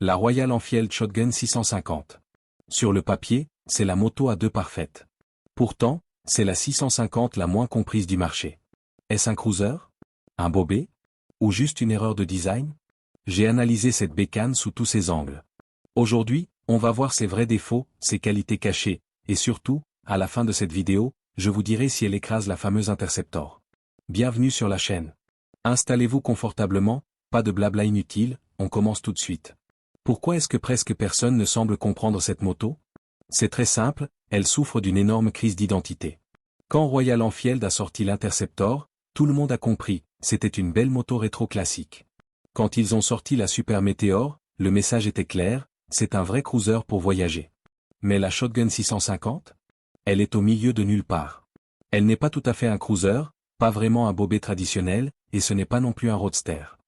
La Royal Enfield Shotgun 650. Sur le papier, c'est la moto à deux parfaite. Pourtant, c'est la 650 la moins comprise du marché. Est-ce un cruiser? Un bobet? Ou juste une erreur de design? J'ai analysé cette bécane sous tous ses angles. Aujourd'hui, on va voir ses vrais défauts, ses qualités cachées, et surtout, à la fin de cette vidéo, je vous dirai si elle écrase la fameuse Interceptor. Bienvenue sur la chaîne. Installez-vous confortablement, pas de blabla inutile, on commence tout de suite. Pourquoi est-ce que presque personne ne semble comprendre cette moto? C'est très simple, elle souffre d'une énorme crise d'identité. Quand Royal Enfield a sorti l'Interceptor, tout le monde a compris, c'était une belle moto rétro classique. Quand ils ont sorti la Super Meteor, le message était clair, c'est un vrai cruiser pour voyager. Mais la Shotgun 650? Elle est au milieu de nulle part. Elle n'est pas tout à fait un cruiser, pas vraiment un bobet traditionnel, et ce n'est pas non plus un roadster.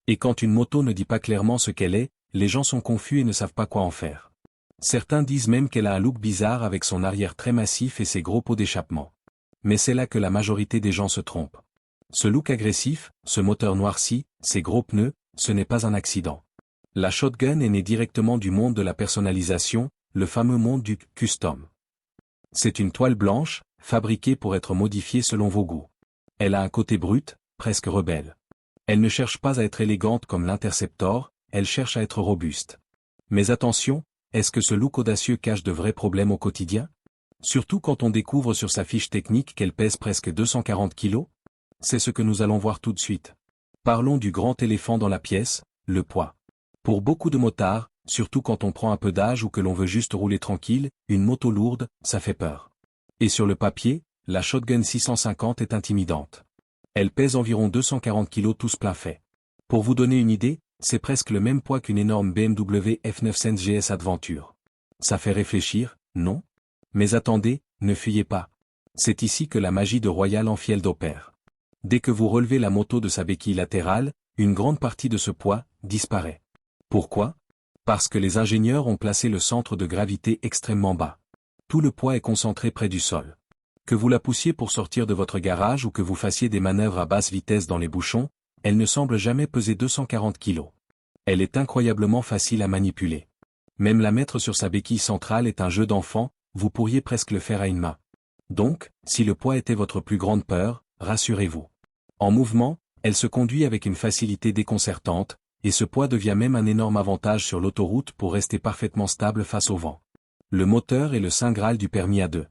Et quand une moto ne dit pas clairement ce qu'elle est, les gens sont confus et ne savent pas quoi en faire. Certains disent même qu'elle a un look bizarre avec son arrière très massif et ses gros pots d'échappement. Mais c'est là que la majorité des gens se trompent. Ce look agressif, ce moteur noirci, ces gros pneus, ce n'est pas un accident. La Shotgun est née directement du monde de la personnalisation, le fameux monde du custom. C'est une toile blanche, fabriquée pour être modifiée selon vos goûts. Elle a un côté brut, presque rebelle. Elle ne cherche pas à être élégante comme l'Interceptor, elle cherche à être robuste. Mais attention, est-ce que ce look audacieux cache de vrais problèmes au quotidien? Surtout quand on découvre sur sa fiche technique qu'elle pèse presque 240 kg? C'est ce que nous allons voir tout de suite. Parlons du grand éléphant dans la pièce, le poids. Pour beaucoup de motards, surtout quand on prend un peu d'âge ou que l'on veut juste rouler tranquille, une moto lourde, ça fait peur. Et sur le papier, la Shotgun 650 est intimidante. Elle pèse environ 240 kg tous plein fait. Pour vous donner une idée, c'est presque le même poids qu'une énorme BMW F900 GS Adventure. Ça fait réfléchir, non? Mais attendez, ne fuyez pas. C'est ici que la magie de Royal Enfield opère. Dès que vous relevez la moto de sa béquille latérale, une grande partie de ce poids disparaît. Pourquoi? Parce que les ingénieurs ont placé le centre de gravité extrêmement bas. Tout le poids est concentré près du sol. Que vous la poussiez pour sortir de votre garage ou que vous fassiez des manœuvres à basse vitesse dans les bouchons, elle ne semble jamais peser 240 kg. Elle est incroyablement facile à manipuler. Même la mettre sur sa béquille centrale est un jeu d'enfant, vous pourriez presque le faire à une main. Donc, si le poids était votre plus grande peur, rassurez-vous. En mouvement, elle se conduit avec une facilité déconcertante, et ce poids devient même un énorme avantage sur l'autoroute pour rester parfaitement stable face au vent. Le moteur est le saint graal du permis à deux.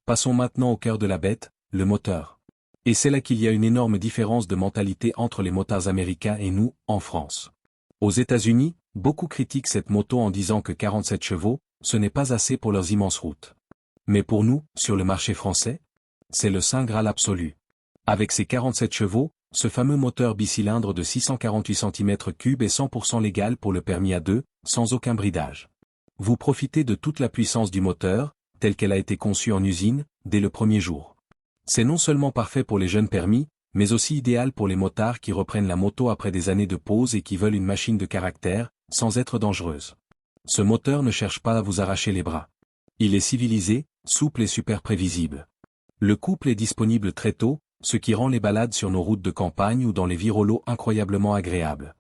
Passons maintenant au cœur de la bête, le moteur. Et c'est là qu'il y a une énorme différence de mentalité entre les motards américains et nous, en France. Aux États-Unis, beaucoup critiquent cette moto en disant que 47 chevaux, ce n'est pas assez pour leurs immenses routes. Mais pour nous, sur le marché français, c'est le saint graal absolu. Avec ses 47 chevaux, ce fameux moteur bicylindre de 648 cm3 est 100% légal pour le permis à deux, sans aucun bridage. Vous profitez de toute la puissance du moteur, telle qu'elle a été conçue en usine, dès le premier jour. C'est non seulement parfait pour les jeunes permis, mais aussi idéal pour les motards qui reprennent la moto après des années de pause et qui veulent une machine de caractère, sans être dangereuse. Ce moteur ne cherche pas à vous arracher les bras. Il est civilisé, souple et super prévisible. Le couple est disponible très tôt, ce qui rend les balades sur nos routes de campagne ou dans les virolos incroyablement agréables.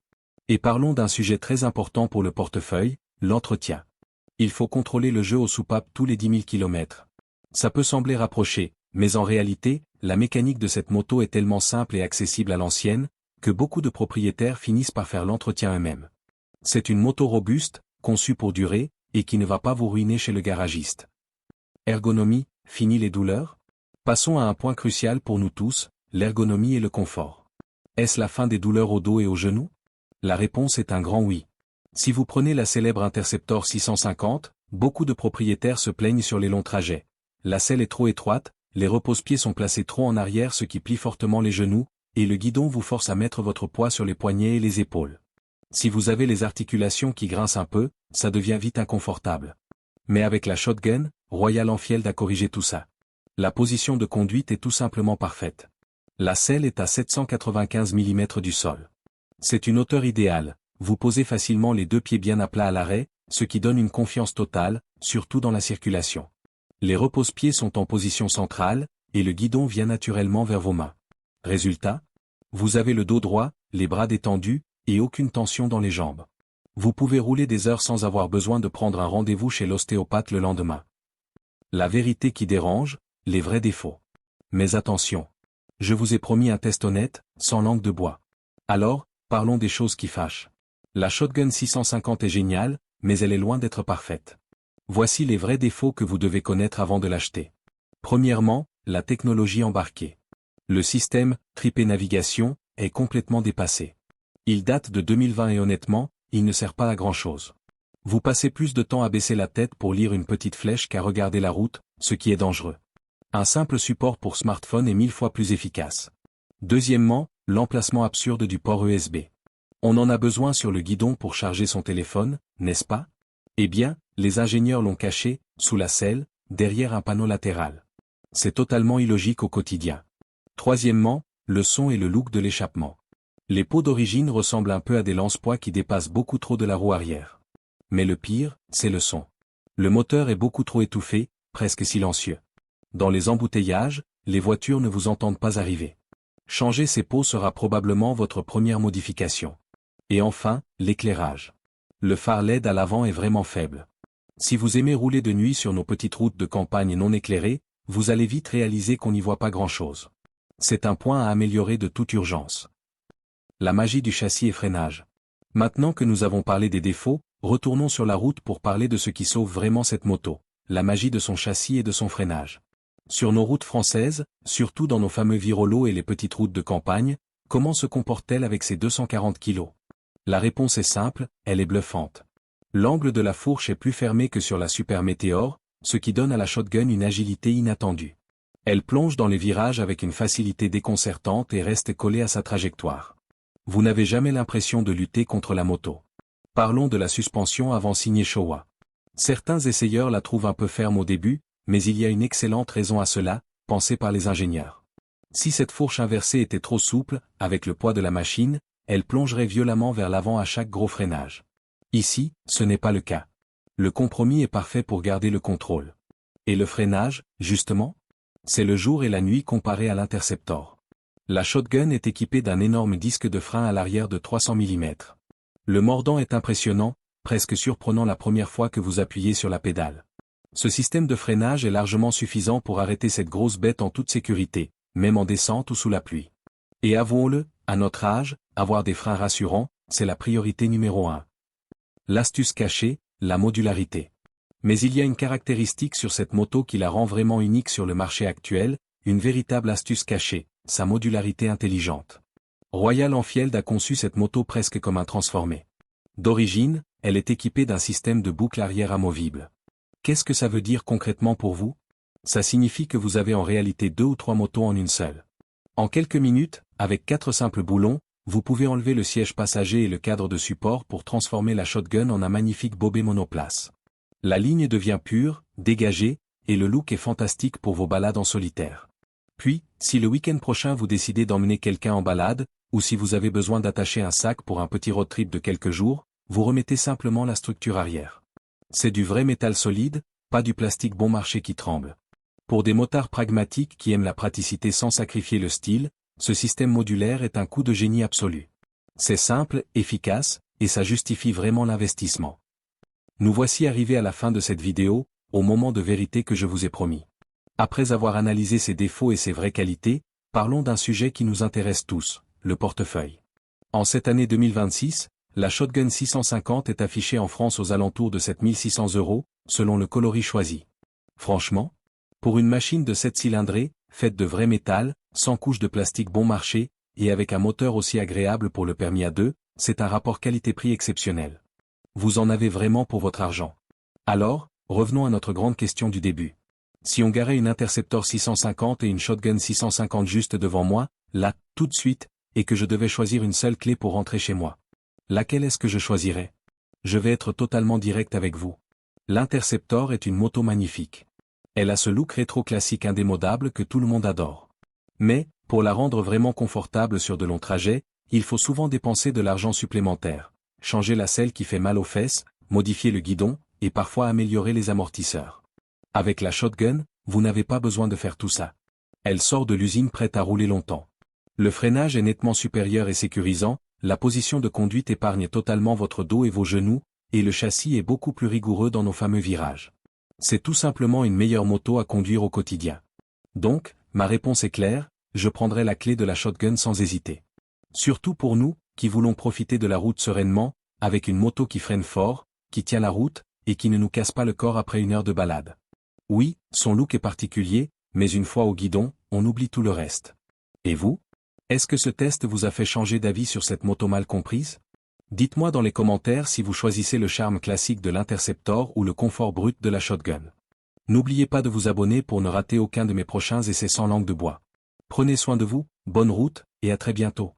Et parlons d'un sujet très important pour le portefeuille, l'entretien. Il faut contrôler le jeu aux soupapes tous les 10 000 km. Ça peut sembler rapproché, mais en réalité, la mécanique de cette moto est tellement simple et accessible à l'ancienne, que beaucoup de propriétaires finissent par faire l'entretien eux-mêmes. C'est une moto robuste, conçue pour durer, et qui ne va pas vous ruiner chez le garagiste. Ergonomie, fini les douleurs? Passons à un point crucial pour nous tous, l'ergonomie et le confort. Est-ce la fin des douleurs au dos et aux genoux? La réponse est un grand oui. Si vous prenez la célèbre Interceptor 650, beaucoup de propriétaires se plaignent sur les longs trajets. La selle est trop étroite, les repose-pieds sont placés trop en arrière ce qui plie fortement les genoux, et le guidon vous force à mettre votre poids sur les poignets et les épaules. Si vous avez les articulations qui grincent un peu, ça devient vite inconfortable. Mais avec la Shotgun, Royal Enfield a corrigé tout ça. La position de conduite est tout simplement parfaite. La selle est à 795 mm du sol. C'est une hauteur idéale, vous posez facilement les deux pieds bien à plat à l'arrêt, ce qui donne une confiance totale, surtout dans la circulation. Les repose-pieds sont en position centrale, et le guidon vient naturellement vers vos mains. Résultat? Vous avez le dos droit, les bras détendus, et aucune tension dans les jambes. Vous pouvez rouler des heures sans avoir besoin de prendre un rendez-vous chez l'ostéopathe le lendemain. La vérité qui dérange, les vrais défauts. Mais attention. Je vous ai promis un test honnête, sans langue de bois. Alors, parlons des choses qui fâchent. La Shotgun 650 est géniale, mais elle est loin d'être parfaite. Voici les vrais défauts que vous devez connaître avant de l'acheter. Premièrement, la technologie embarquée. Le système, Trip et Navigation, est complètement dépassé. Il date de 2020 et honnêtement, il ne sert pas à grand-chose. Vous passez plus de temps à baisser la tête pour lire une petite flèche qu'à regarder la route, ce qui est dangereux. Un simple support pour smartphone est 1000 fois plus efficace. Deuxièmement, l'emplacement absurde du port USB. On en a besoin sur le guidon pour charger son téléphone, n'est-ce pas? Eh bien, les ingénieurs l'ont caché, sous la selle, derrière un panneau latéral. C'est totalement illogique au quotidien. Troisièmement, le son et le look de l'échappement. Les pots d'origine ressemblent un peu à des lance-poids qui dépassent beaucoup trop de la roue arrière. Mais le pire, c'est le son. Le moteur est beaucoup trop étouffé, presque silencieux. Dans les embouteillages, les voitures ne vous entendent pas arriver. Changer ces pots sera probablement votre première modification. Et enfin, l'éclairage. Le phare LED à l'avant est vraiment faible. Si vous aimez rouler de nuit sur nos petites routes de campagne non éclairées, vous allez vite réaliser qu'on n'y voit pas grand-chose. C'est un point à améliorer de toute urgence. La magie du châssis et freinage. Maintenant que nous avons parlé des défauts, retournons sur la route pour parler de ce qui sauve vraiment cette moto, la magie de son châssis et de son freinage. Sur nos routes françaises, surtout dans nos fameux virolos et les petites routes de campagne, comment se comporte-t-elle avec ses 240 kg? La réponse est simple, elle est bluffante. L'angle de la fourche est plus fermé que sur la Super Meteor, ce qui donne à la Shotgun une agilité inattendue. Elle plonge dans les virages avec une facilité déconcertante et reste collée à sa trajectoire. Vous n'avez jamais l'impression de lutter contre la moto. Parlons de la suspension avant signée Showa. Certains essayeurs la trouvent un peu ferme au début, mais il y a une excellente raison à cela, pensée par les ingénieurs. Si cette fourche inversée était trop souple, avec le poids de la machine, elle plongerait violemment vers l'avant à chaque gros freinage. Ici, ce n'est pas le cas. Le compromis est parfait pour garder le contrôle. Et le freinage, justement? C'est le jour et la nuit comparé à l'Interceptor. La Shotgun est équipée d'un énorme disque de frein à l'arrière de 300 mm. Le mordant est impressionnant, presque surprenant la première fois que vous appuyez sur la pédale. Ce système de freinage est largement suffisant pour arrêter cette grosse bête en toute sécurité, même en descente ou sous la pluie. Et avouons-le, à notre âge, avoir des freins rassurants, c'est la priorité numéro 1. L'astuce cachée, la modularité. Mais il y a une caractéristique sur cette moto qui la rend vraiment unique sur le marché actuel, une véritable astuce cachée, sa modularité intelligente. Royal Enfield a conçu cette moto presque comme un transformé. D'origine, elle est équipée d'un système de boucle arrière amovible. Qu'est-ce que ça veut dire concrètement pour vous? Ça signifie que vous avez en réalité 2 ou 3 motos en une seule. En quelques minutes, avec 4 simples boulons, vous pouvez enlever le siège passager et le cadre de support pour transformer la Shotgun en un magnifique bobet monoplace. La ligne devient pure, dégagée, et le look est fantastique pour vos balades en solitaire. Puis, si le week-end prochain vous décidez d'emmener quelqu'un en balade, ou si vous avez besoin d'attacher un sac pour un petit road trip de quelques jours, vous remettez simplement la structure arrière. C'est du vrai métal solide, pas du plastique bon marché qui tremble. Pour des motards pragmatiques qui aiment la praticité sans sacrifier le style, ce système modulaire est un coup de génie absolu. C'est simple, efficace, et ça justifie vraiment l'investissement. Nous voici arrivés à la fin de cette vidéo, au moment de vérité que je vous ai promis. Après avoir analysé ses défauts et ses vraies qualités, parlons d'un sujet qui nous intéresse tous, le portefeuille. En cette année 2026, la Shotgun 650 est affichée en France aux alentours de 7600 €, selon le coloris choisi. Franchement, pour une machine de 7 cylindrées, faite de vrai métal, sans couche de plastique bon marché, et avec un moteur aussi agréable pour le permis A2, c'est un rapport qualité-prix exceptionnel. Vous en avez vraiment pour votre argent. Alors, revenons à notre grande question du début. Si on garait une Interceptor 650 et une Shotgun 650 juste devant moi, là, tout de suite, et que je devais choisir une seule clé pour rentrer chez moi, laquelle est-ce que je choisirais? Je vais être totalement direct avec vous. L'Interceptor est une moto magnifique. Elle a ce look rétro-classique indémodable que tout le monde adore. Mais, pour la rendre vraiment confortable sur de longs trajets, il faut souvent dépenser de l'argent supplémentaire, changer la selle qui fait mal aux fesses, modifier le guidon, et parfois améliorer les amortisseurs. Avec la Shotgun, vous n'avez pas besoin de faire tout ça. Elle sort de l'usine prête à rouler longtemps. Le freinage est nettement supérieur et sécurisant, la position de conduite épargne totalement votre dos et vos genoux, et le châssis est beaucoup plus rigoureux dans nos fameux virages. C'est tout simplement une meilleure moto à conduire au quotidien. Donc, ma réponse est claire, je prendrai la clé de la shotgun sans hésiter. Surtout pour nous, qui voulons profiter de la route sereinement, avec une moto qui freine fort, qui tient la route, et qui ne nous casse pas le corps après une heure de balade. Oui, son look est particulier, mais une fois au guidon, on oublie tout le reste. Et vous? Est-ce que ce test vous a fait changer d'avis sur cette moto mal comprise? Dites-moi dans les commentaires si vous choisissez le charme classique de l'Interceptor ou le confort brut de la shotgun. N'oubliez pas de vous abonner pour ne rater aucun de mes prochains essais sans langue de bois. Prenez soin de vous, bonne route, et à très bientôt.